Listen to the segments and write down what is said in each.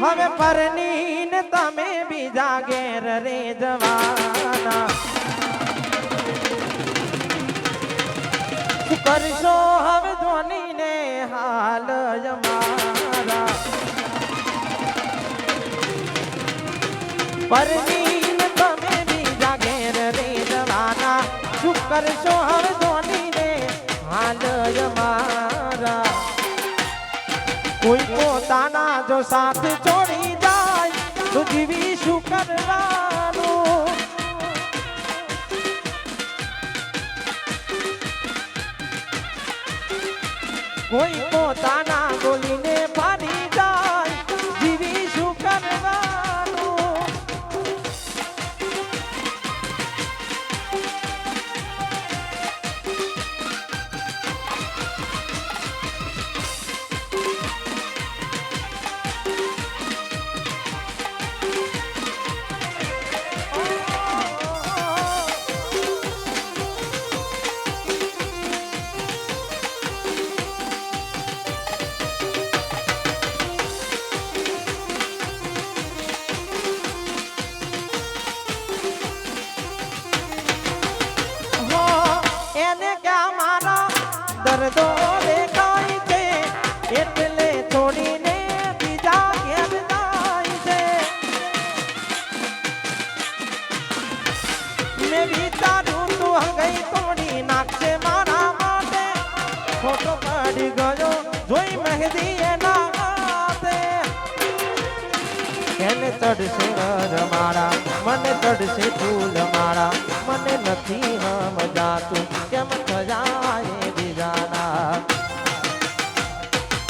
હવે પરણીને તમે બીજા ઘેર રે જવાના કરશો હવે ધોનીને હાલ અમારા પરણીને તમે બીજા ઘેર રે જવાના શું કરશો હવે ધોનીને હાલ અમારા કોઈ પોતાના જો સાથ છોડી જાય તો જીવી શું કરવાનું કોઈ પોતાના બોલીને પાડી જાય જીવી શું કરવાનું દર્દો દેખાય છે એટલે છોડીને બીજા ઘેર જાય છે મેં વિચાર્યું તું હંગઈ તોડી નાખશે મારા માટે ખોટો પડી ગયો જોઈ મહેંદી એના હાથે એને ચડશે વર મારા મને ચડશે ફૂલ મારા મને નથી સમજાતું કેમ ખજાય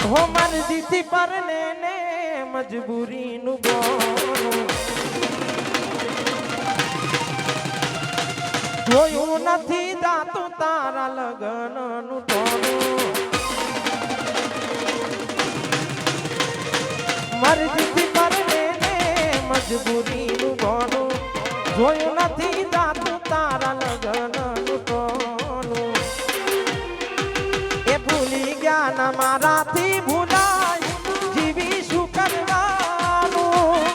હો મરજીથી પરને ને મજબૂરીનું બોલું જોયું નથી જાતું તારા લગનનું ટોળું મરજીથી પરને ને મજબૂરીનું બોલું જોયું નથી જાતું તારા લગનનું ટોળું એ ભૂલી ગયા ના મારાથી ભૂલાય જીવી શું કરવાનું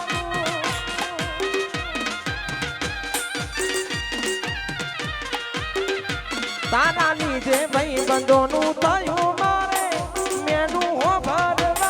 તારા લીધે ભાઈ બંધોનું થયું મારે મેનું હો ભરવાનું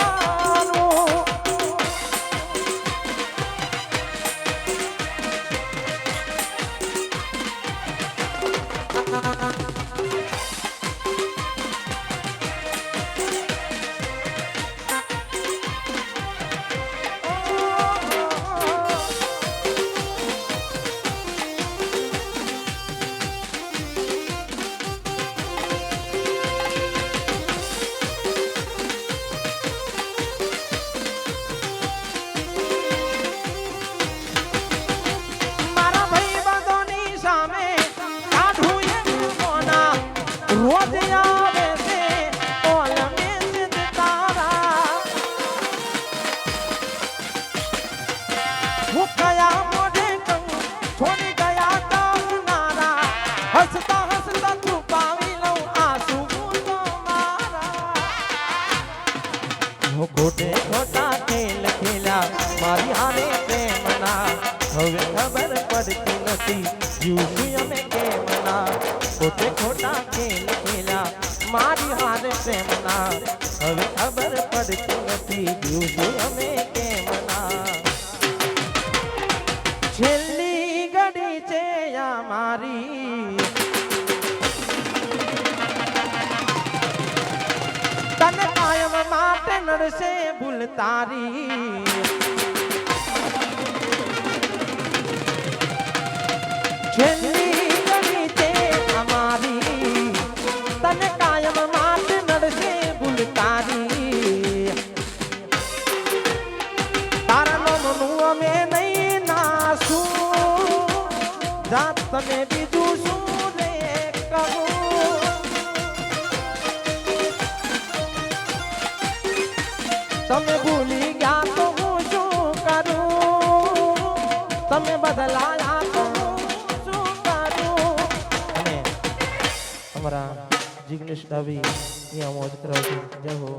રોજ આવે છે ઓલ મેં તારા હું કયા મોઢે કહું છોડી ગયા કામનારા હસતા હસતા છુપાવી લઉં આંસુ તો મારા હું ખોટે ખોટા ખેલ ખેલ્યા મારી હારે પ્રેમના હવે ખબર પડતી નથી જીવશું અમે કેમના ખોટે ખોટા ખેલ ખેલ્યા મારી હારે પ્રેમના હવે ખબર પડતી નથી જીવશું અમે કેમના છેલ્લી ઘડી છે મારી તને કાયમ માટે નડશે ભૂલ તારી છેલ્લી ઘડી છે અમારી તને કાયમ માટે નડશે ભૂલ તારી તારા નામનું અમે નહીં નાશું જાત તને બીજું શું રે કહું તમે ભૂલી ગયા તો હું શું કરું તમે બદલાયા તો અમારા જિગ્નેશ ડાબી અહીંયા મોજ કરાવજો જય હો